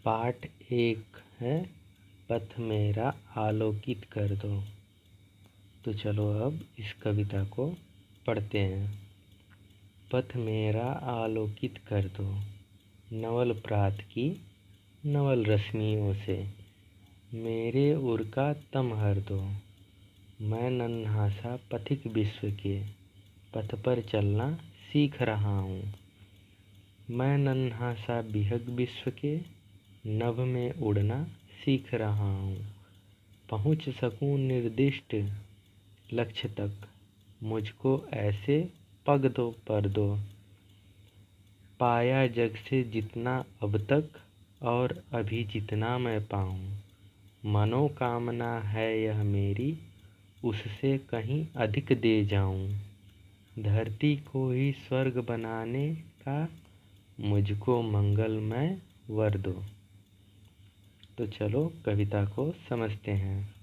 पाठ 1 है पथ मेरा आलोकित कर दो। तो चलो अब इस कविता को पढ़ते हैं। पथ मेरा आलोकित कर दो, नवल प्रात की नवल रश्मियों से मेरे उर का तम हर दो। मैं नन्हा सा पथिक विश्व के पथ पर चलना सीख रहा हूँ। मैं नन्हा सा बिहग विश्व के नभ में उड़ना सीख रहा हूँ। पहुँच सकूँ निर्दिष्ट लक्ष्य तक, मुझको ऐसे पग दो पर दो। पाया जग से जितना अब तक और अभी जितना मैं पाऊँ। मनोकामना है यह मेरी, उससे कहीं अधिक दे जाऊँ। धरती को ही स्वर्ग बनाने का मुझको मंगलमय वर दो। तो चलो कविता को समझते हैं।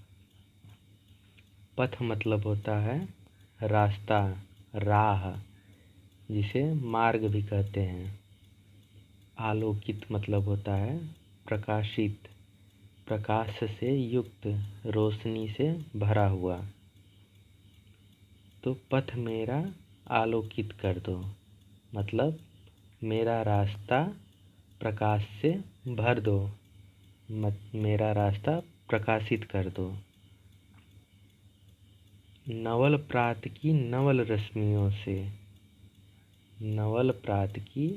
पथ मतलब होता है रास्ता, राह, जिसे मार्ग भी कहते हैं। आलोकित मतलब होता है प्रकाशित, प्रकाश से युक्त, रोशनी से भरा हुआ। तो पथ मेरा आलोकित कर दो मतलब मेरा रास्ता प्रकाश से भर दो, मेरा रास्ता प्रकाशित कर दो। नवल प्रात की नवल रश्मियों से, नवल प्रात की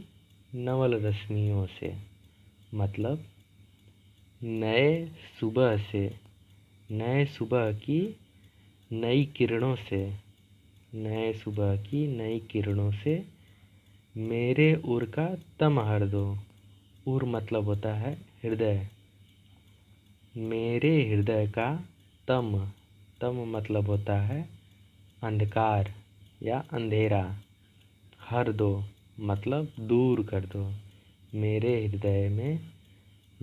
नवल रश्मियों से मतलब नए सुबह से, नए सुबह की नई किरणों से, नए सुबह की नई किरणों से मेरे उर का तम हर दो। उर मतलब होता है हृदय। मेरे हृदय का तम, तम मतलब होता है अंधकार या अंधेरा। हर दो मतलब दूर कर दो। मेरे हृदय में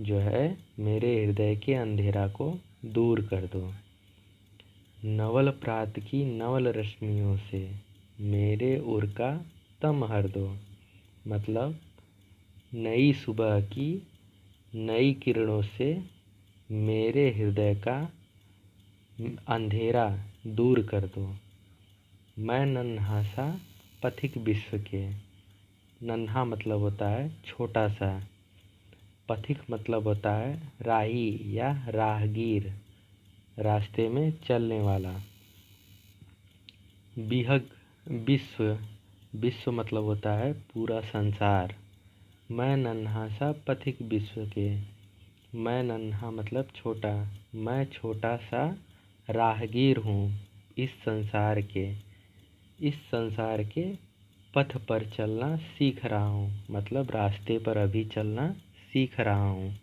जो है, मेरे हृदय के अंधेरा को दूर कर दो। नवल प्रात की नवल रश्मियों से मेरे उर का तम हर दो मतलब नई सुबह की नई किरणों से मेरे हृदय का अंधेरा दूर कर दो। मैं नन्हा सा पथिक विश्व के, नन्हा मतलब होता है छोटा सा, पथिक मतलब होता है राही या राहगीर, रास्ते में चलने वाला। बिहग विश्व, विश्व मतलब होता है पूरा संसार। मैं नन्हा सा पथिक विश्व के, मैं नन्हा मतलब छोटा, मैं छोटा सा राहगीर हूँ इस संसार के, इस संसार के पथ पर चलना सीख रहा हूँ मतलब रास्ते पर अभी चलना सीख रहा हूँ।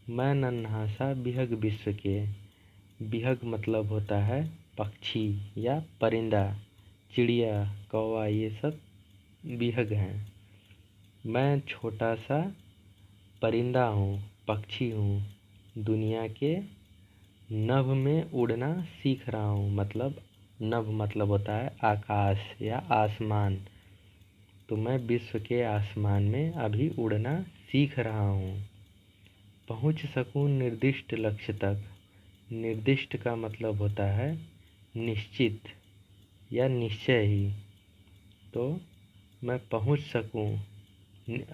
मैं नन्हा सा बिहग विश्व के, बिहग मतलब होता है पक्षी या परिंदा, चिड़िया, कौवा, ये सब बिहग हैं। मैं छोटा सा परिंदा हूँ, पक्षी हूँ, दुनिया के नभ में उड़ना सीख रहा हूँ मतलब नभ मतलब होता है आकाश या आसमान। तो मैं विश्व के आसमान में अभी उड़ना सीख रहा हूँ। पहुँच सकूँ निर्दिष्ट लक्ष्य तक, निर्दिष्ट का मतलब होता है निश्चित या निश्चय ही। तो मैं पहुँच सकूँ,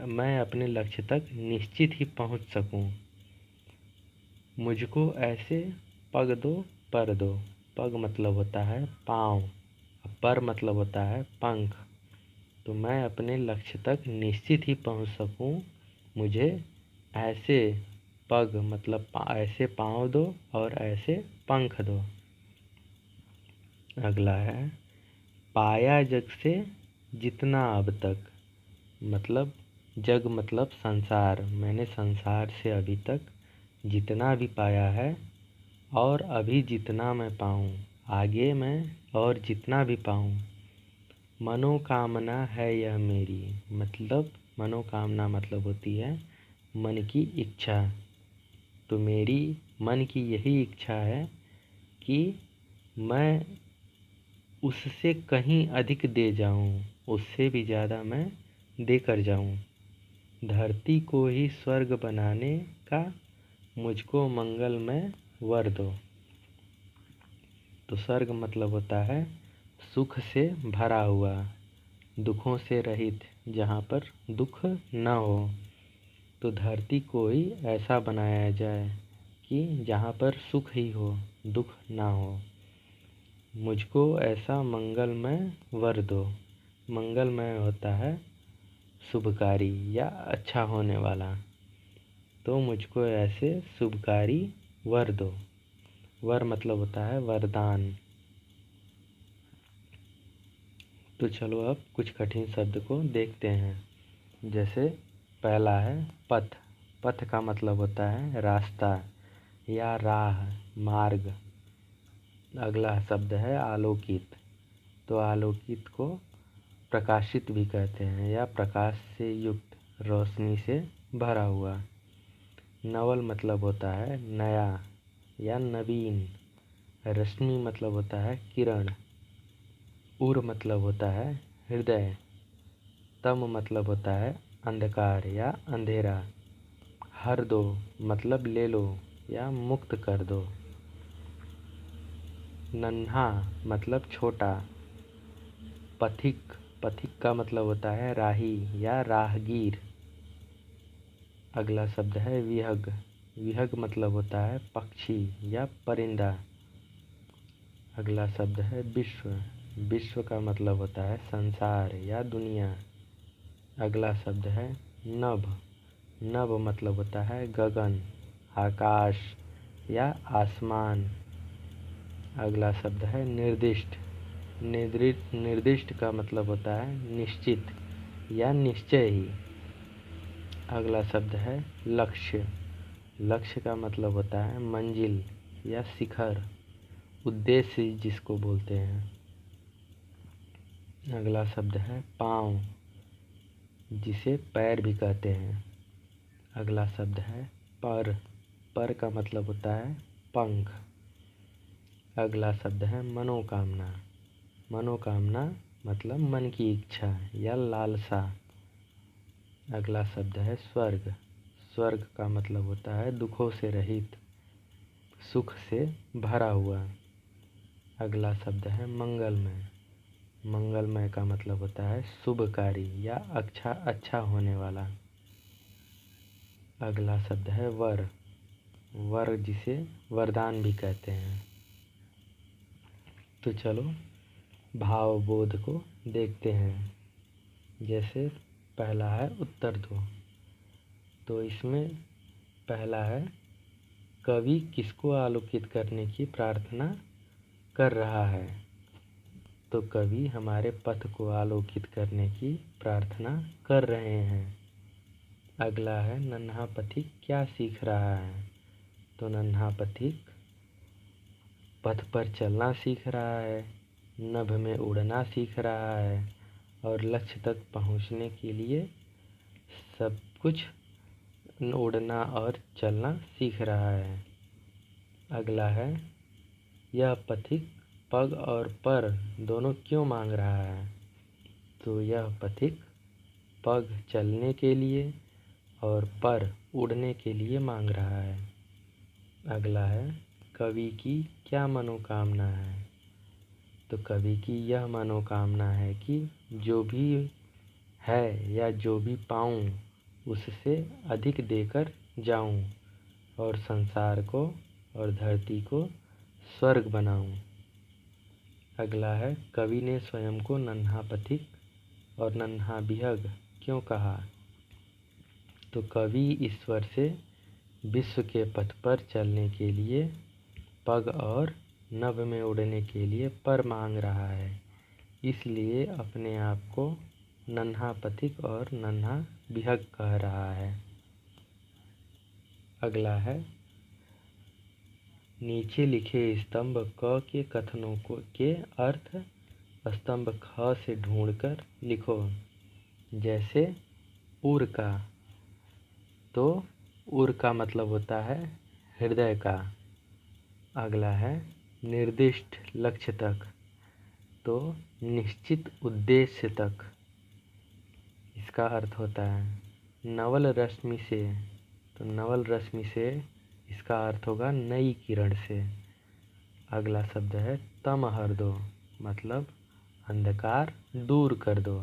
मैं अपने लक्ष्य तक निश्चित ही पहुँच सकूँ। मुझको ऐसे पग दो पर दो, पग मतलब होता है पाँव, पर मतलब होता है पंख। तो मैं अपने लक्ष्य तक निश्चित ही पहुँच सकूँ, मुझे ऐसे पग मतलब ऐसे पाँव दो और ऐसे पंख दो। अगला है पाया जग से जितना अब तक, मतलब जग मतलब संसार, मैंने संसार से अभी तक जितना भी पाया है और अभी जितना मैं पाऊँ, आगे मैं और जितना भी पाऊँ। मनोकामना है यह मेरी, मतलब मनोकामना मतलब होती है मन की इच्छा। तो मेरी मन की यही इच्छा है कि मैं उससे कहीं अधिक दे जाऊं, उससे भी ज़्यादा मैं देकर जाऊं। धरती को ही स्वर्ग बनाने का मुझको मंगलमय वर दो। तो स्वर्ग मतलब होता है सुख से भरा हुआ, दुखों से रहित, जहाँ पर दुख न हो। तो धरती को ही ऐसा बनाया जाए कि जहाँ पर सुख ही हो, दुख ना हो। मुझको ऐसा मंगलमय वर दो। मंगलमय होता है शुभकारी या अच्छा होने वाला। तो मुझको ऐसे शुभकारी वर दो। वर मतलब होता है वरदान। तो चलो अब कुछ कठिन शब्द को देखते हैं। जैसे पहला है पथ। पथ का मतलब होता है रास्ता या राह, मार्ग। अगला शब्द है आलोकित। तो आलोकित को प्रकाशित भी कहते हैं या प्रकाश से युक्त, रोशनी से भरा हुआ। नवल मतलब होता है नया या नवीन। रश्मि मतलब होता है किरण। उर मतलब होता है हृदय। तम मतलब होता है अंधकार या अंधेरा। हर दो मतलब ले लो या मुक्त कर दो। नन्हा मतलब छोटा। पथिक, पथिक का मतलब होता है राही या राहगीर। अगला शब्द है विहग। विहग मतलब होता है पक्षी या परिंदा। अगला शब्द है विश्व। विश्व का मतलब होता है संसार या दुनिया। अगला शब्द है नभ। नभ मतलब होता है गगन, आकाश या आसमान। अगला शब्द है निर्दिष्ट। निर्दिष्ट का मतलब होता है निश्चित या निश्चय ही। अगला शब्द है लक्ष्य। लक्ष्य का मतलब होता है मंजिल या शिखर, उद्देश्य जिसको बोलते हैं। अगला शब्द है पाँव, जिसे पैर भी कहते हैं। अगला शब्द है पर। पर का मतलब होता है पंख। अगला शब्द है मनोकामना। मनोकामना मतलब मन की इच्छा या लालसा। अगला शब्द है स्वर्ग। स्वर्ग का मतलब होता है दुखों से रहित, सुख से भरा हुआ। अगला शब्द है मंगलमय। मंगलमय का मतलब होता है शुभकारी या अच्छा होने वाला। अगला शब्द है वर। वर जिसे वरदान भी कहते हैं। तो चलो भाव बोध को देखते हैं। जैसे पहला है उत्तर दो। तो इसमें पहला है कवि किसको आलोकित करने की प्रार्थना कर रहा है। तो कवि हमारे पथ को आलोकित करने की प्रार्थना कर रहे हैं। अगला है नन्हा पथिक क्या सीख रहा है। तो नन्हा पथिक पथ पर चलना सीख रहा है, नभ में उड़ना सीख रहा है और लक्ष्य तक पहुंचने के लिए सब कुछ उड़ना और चलना सीख रहा है। अगला है यह पथिक पग और पर दोनों क्यों मांग रहा है। तो यह पथिक पग चलने के लिए और पर उड़ने के लिए मांग रहा है। अगला है कवि की क्या मनोकामना है। तो कवि की यह मनोकामना है कि जो भी है या जो भी पाऊँ उससे अधिक देकर जाऊँ और संसार को और धरती को स्वर्ग बनाऊँ। अगला है कवि ने स्वयं को नन्हा पथिक और नन्हा विहग क्यों कहा। तो कवि ईश्वर से विश्व के पथ पर चलने के लिए पग और नभ में उड़ने के लिए पर मांग रहा है, इसलिए अपने आप को नन्हा पथिक और नन्हा विहग कह रहा है। अगला है नीचे लिखे स्तंभ क के कथनों के अर्थ स्तंभ ख से ढूंढकर लिखो। जैसे उर का। तो उर का मतलब होता है हृदय का। अगला है निर्दिष्ट लक्ष्य तक। तो निश्चित उद्देश्य तक इसका अर्थ होता है। नवल रश्मि से, तो नवल रश्मि से इसका अर्थ होगा नई किरण से। अगला शब्द है तम हर दो, मतलब अंधकार दूर कर दो।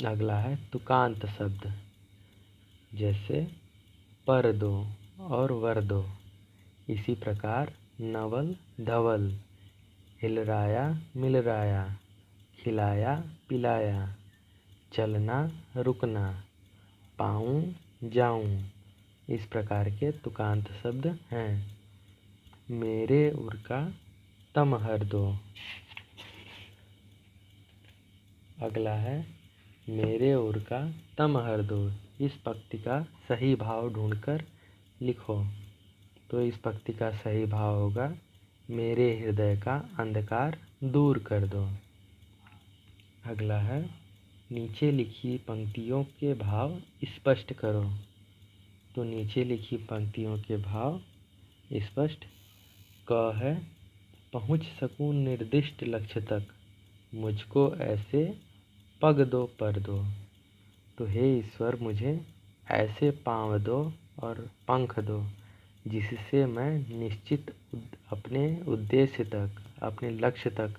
अगला है तुकांत शब्द, जैसे पर दो और वर दो। इसी प्रकार नवल धवल, हिलराया मिलराया, खिलाया पिलाया, चलना रुकना, पाऊँ जाऊँ, इस प्रकार के तुकांत शब्द हैं। मेरे उर का तम हर दो। अगला है मेरे उर का तम हर दो। इस पंक्ति का सही भाव ढूंढकर लिखो। तो इस पंक्ति का सही भाव होगा मेरे हृदय का अंधकार दूर कर दो। अगला है नीचे लिखी पंक्तियों के भाव स्पष्ट करो। तो नीचे लिखी पंक्तियों के भाव स्पष्ट। क है पहुँच सकूं निर्दिष्ट लक्ष्य तक, मुझको ऐसे पग दो पर दो। तो हे ईश्वर, मुझे ऐसे पाँव दो और पंख दो जिससे मैं निश्चित अपने उद्देश्य तक, अपने लक्ष्य तक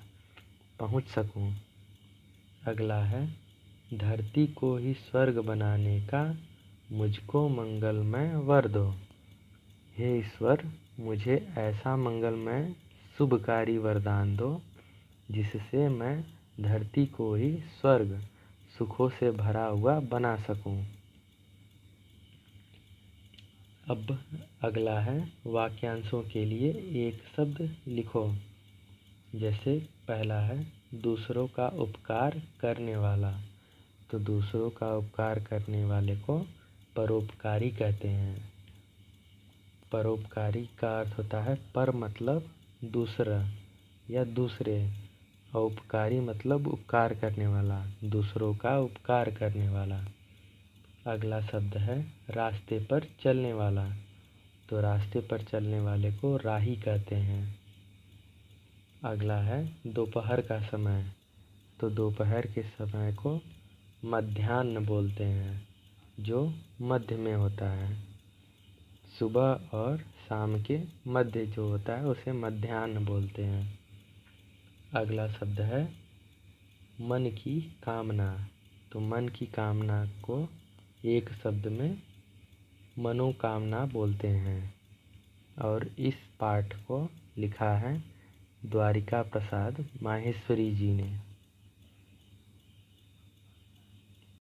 पहुँच सकूं। अगला है धरती को ही स्वर्ग बनाने का मुझको मंगलमय वर दो। हे ईश्वर, मुझे ऐसा मंगलमय शुभकारी वरदान दो जिससे मैं धरती को ही स्वर्ग सुखों से भरा हुआ बना सकूं। अब अगला है वाक्यांशों के लिए एक शब्द लिखो। जैसे पहला है दूसरों का उपकार करने वाला। तो दूसरों का उपकार करने वाले को परोपकारी कहते हैं। परोपकारी का अर्थ होता है पर मतलब दूसरा या दूसरे, और उपकारी मतलब उपकार करने वाला, दूसरों का उपकार करने वाला। अगला शब्द है रास्ते पर चलने वाला। तो रास्ते पर चलने वाले को राही कहते हैं। अगला है दोपहर का समय। तो दोपहर के समय को मध्याह्न बोलते हैं, जो मध्य में होता है। सुबह और शाम के मध्य जो होता है उसे मध्याह्न बोलते हैं। अगला शब्द है मन की कामना। तो मन की कामना को एक शब्द में मनोकामना बोलते हैं। और इस पाठ को लिखा है द्वारिका प्रसाद माहेश्वरी जी ने।